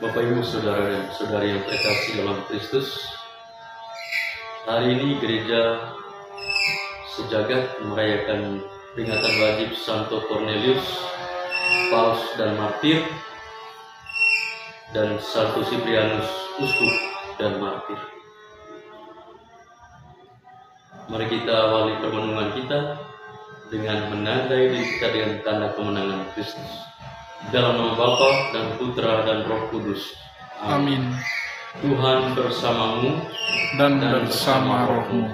Bapak Ibu Saudara dan Saudari yang terkasih dalam Kristus, hari ini gereja sejagat merayakan peringatan wajib Santo Cornelius, Paus dan Martir, dan Santo Cyprianus, Uskup dan Martir. Mari kita awali permenungan kita dengan menandai diri kita dengan tanda kemenangan Kristus. Dalam nama Bapa dan Putra dan Roh Kudus. Amin. Tuhan bersamamu dan bersama rohmu.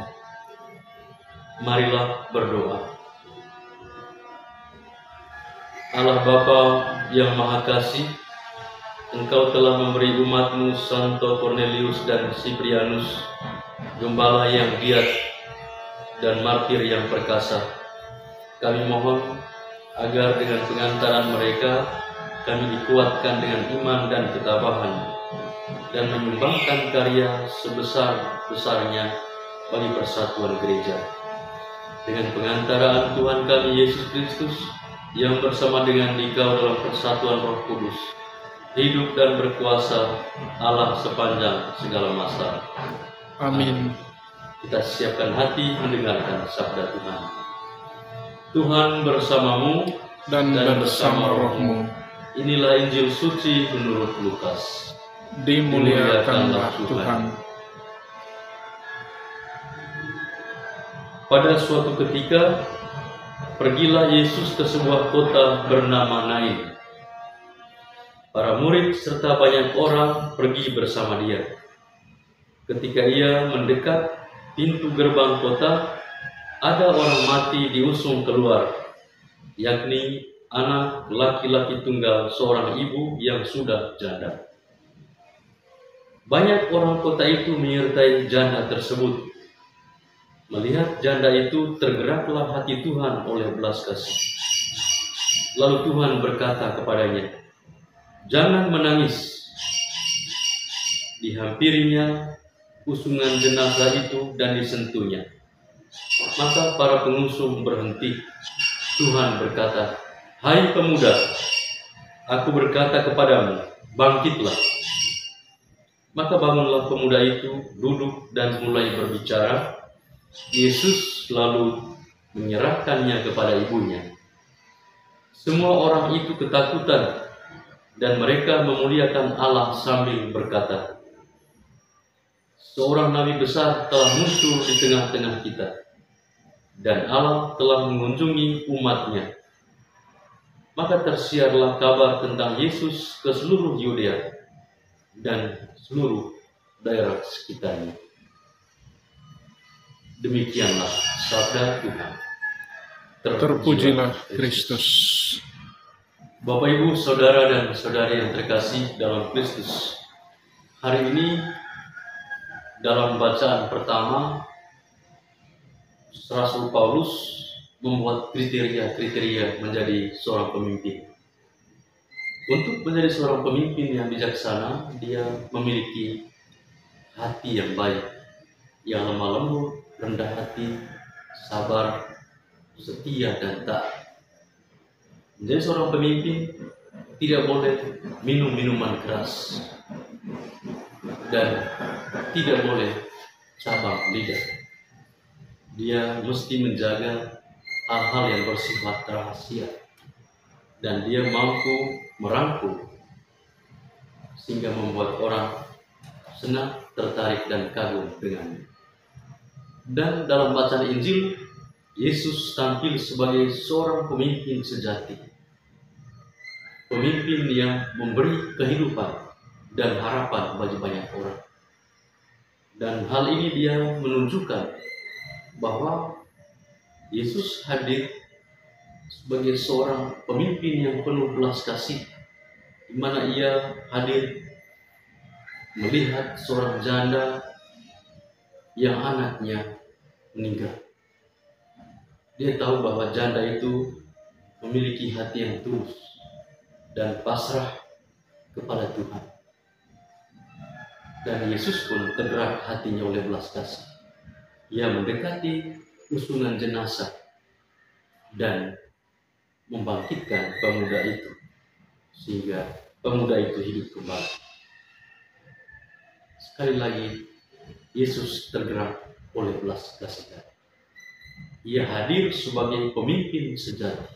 Marilah berdoa. Allah Bapa yang Maha Kasih, Engkau telah memberi umat-Mu Santo Cornelius dan Cyprianus, gembala yang giat dan martir yang perkasa. Kami mohon agar dengan pengantaran mereka kami dikuatkan dengan iman dan ketabahan dan menyumbangkan karya sebesar-besarnya bagi persatuan gereja. Dengan pengantaraan Tuhan kami Yesus Kristus yang bersama dengan Dikau dalam persatuan Roh Kudus, hidup dan berkuasa Allah sepanjang segala masa. Amin. Kita siapkan hati mendengarkan sabda Tuhan. Tuhan bersamamu dan bersama rohmu. Inilah Injil suci menurut Lukas. Dimuliakanlah Tuhan. Pada suatu ketika, pergilah Yesus ke sebuah kota bernama Nain. Para murid serta banyak orang pergi bersama dia. Ketika ia mendekat pintu gerbang kota, ada orang mati diusung keluar, yakni anak laki-laki tunggal seorang ibu yang sudah janda. Banyak orang kota itu menyertai janda tersebut. Melihat janda itu, tergeraklah hati Tuhan oleh belas kasih. Lalu Tuhan berkata kepadanya, "Jangan menangis." Dihampirinya usungan jenazah itu dan disentuhnya. Maka para pengusung berhenti. Tuhan berkata, "Hai pemuda, aku berkata kepadamu, bangkitlah." Maka bangunlah pemuda itu, duduk dan mulai berbicara. Yesus lalu menyerahkannya kepada ibunya. Semua orang itu ketakutan dan mereka memuliakan Allah sambil berkata, "Seorang nabi besar telah muncul di tengah-tengah kita, dan Allah telah mengunjungi umat-Nya." Maka tersiarlah kabar tentang Yesus ke seluruh Yudea dan seluruh daerah sekitarnya. Demikianlah sabda Tuhan. Terpujilah Kristus. Bapak Ibu, Saudara dan Saudari yang terkasih dalam Kristus, hari ini dalam bacaan pertama, Rasul Paulus membuat kriteria menjadi seorang pemimpin. Untuk menjadi seorang pemimpin yang bijaksana, dia memiliki hati yang baik, yang lemah lembut, rendah hati, sabar, setia, dan taat. Menjadi seorang pemimpin tidak boleh minum minuman keras dan tidak boleh cabang lidah. Dia mesti menjaga hal-hal yang bersifat rahasia, dan dia mampu merangkul sehingga membuat orang senang, tertarik, dan kagum dengannya. Dan dalam bacaan Injil, Yesus tampil sebagai seorang pemimpin sejati, pemimpin yang memberi kehidupan dan harapan bagi banyak orang. Dan hal ini dia menunjukkan bahwa Yesus hadir sebagai seorang pemimpin yang penuh belas kasih, di mana ia hadir melihat seorang janda yang anaknya meninggal. Dia tahu bahwa janda itu memiliki hati yang tulus dan pasrah kepada Tuhan. Dan Yesus pun tergerak hatinya oleh belas kasih. Ia mendekati usungan jenazah dan membangkitkan pemuda itu, sehingga pemuda itu hidup kembali. Sekali lagi, Yesus tergerak oleh belas kasihan. Ia hadir sebagai pemimpin sejati.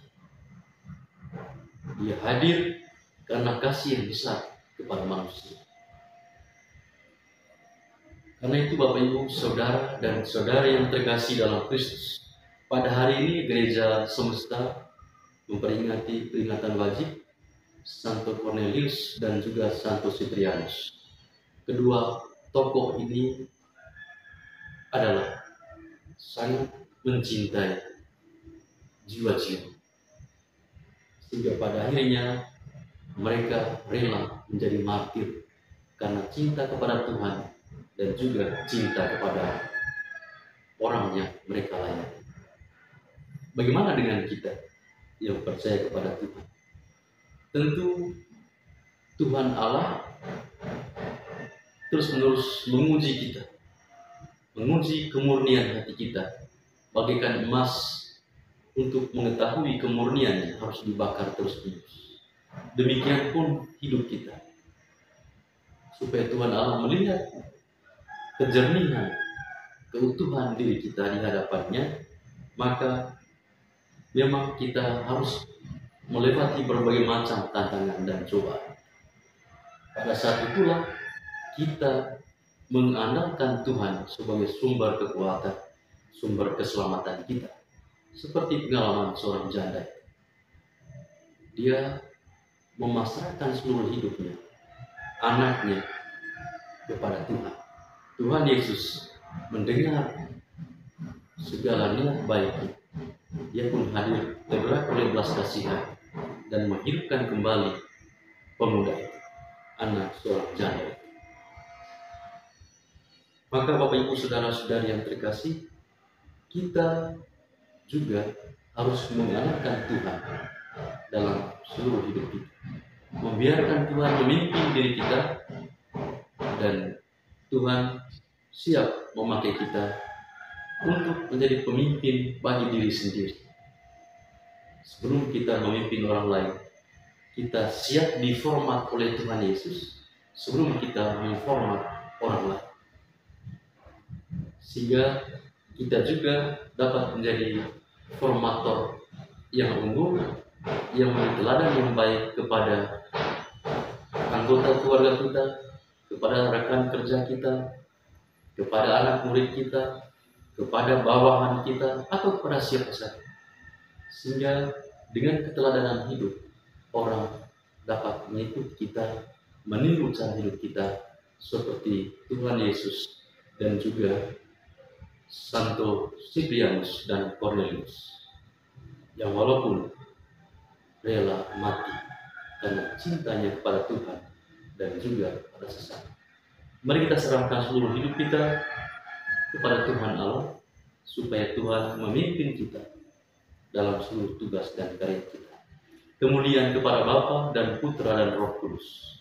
Ia hadir karena kasih yang besar kepada manusia. Karena itu Bapak Ibu, saudara dan saudari yang terkasih dalam Kristus, pada hari ini Gereja Semesta memperingati peringatan wajib Santo Cornelius dan juga Santo Cyprianus. Kedua tokoh ini adalah sangat mencintai jiwa-jiwa, sehingga pada akhirnya mereka rela menjadi martir karena cinta kepada Tuhan dan juga cinta kepada orang yang mereka layani. Bagaimana dengan kita yang percaya kepada Tuhan? Tentu Tuhan Allah terus-menerus menguji kita, menguji kemurnian hati kita, bagaikan emas untuk mengetahui kemurniannya harus dibakar terus-menerus. Demikian pun hidup kita, supaya Tuhan Allah melihat kejernihan, keutuhan diri kita di hadapannya, maka memang kita harus melewati berbagai macam tantangan dan cobaan. Pada saat itulah kita mengandalkan Tuhan sebagai sumber kekuatan, sumber keselamatan kita. Seperti pengalaman seorang janda. Dia memasrahkan seluruh hidupnya, anaknya, kepada Tuhan. Tuhan Yesus mendengar segala niat baiknya. Dia pun hadir tergerak oleh belas kasihan dan menghidupkan kembali pemuda itu, anak seorang janda. Maka Bapak Ibu saudara-saudari yang terkasih, kita juga harus mengandalkan Tuhan dalam seluruh hidup kita, membiarkan Tuhan memimpin diri kita, dan Tuhan siap memakai kita untuk menjadi pemimpin bagi diri sendiri. Sebelum kita memimpin orang lain, kita siap diformat oleh Tuhan Yesus sebelum kita memformat orang lain, sehingga kita juga dapat menjadi formator yang unggul, yang memberi teladan yang baik kepada anggota keluarga kita, kepada rekan kerja kita, kepada anak murid kita, kepada bawahan kita, atau kepada siapa saja. Sehingga dengan keteladanan hidup, orang dapat mengikut kita, meniru cara hidup kita seperti Tuhan Yesus dan juga Santo Cyprianus dan Cornelius, yang walaupun rela mati karena cintanya kepada Tuhan dan juga pada sesama. Mari kita serahkan seluruh hidup kita kepada Tuhan Allah, supaya Tuhan memimpin kita dalam seluruh tugas dan karya kita. Kemudian kepada Bapa dan Putra dan Roh Kudus,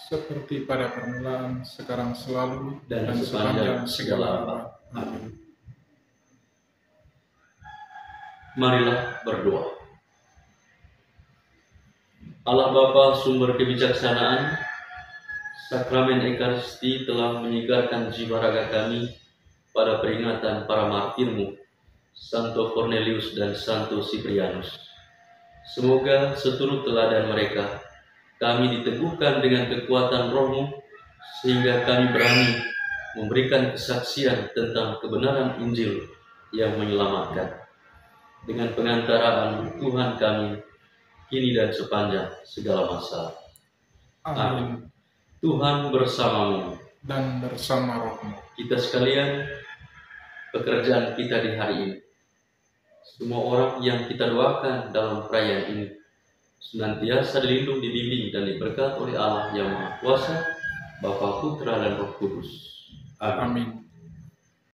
seperti pada permulaan, sekarang, selalu, dan sepanjang segala abad. Amin. Marilah berdoa. Allah Bapa, sumber kebijaksanaan, sakramen Ekaristi telah menyegarkan jiwa raga kami pada peringatan para martirmu, Santo Cornelius dan Santo Cyprianus. Semoga seturut teladan mereka, kami diteguhkan dengan kekuatan Roh-Mu, sehingga kami berani memberikan kesaksian tentang kebenaran Injil yang menyelamatkan. Dengan pengantaraan Tuhan kami, kini dan sepanjang segala masa. Amin. Tuhan bersamamu dan bersama rohmu. Kita sekalian, pekerjaan kita di hari ini, semua orang yang kita doakan dalam perayaan ini, senantiasa dilindungi, dibimbing, dan diberkati oleh Allah yang Maha Kuasa, Bapa, Putra, dan Roh Kudus. Amin.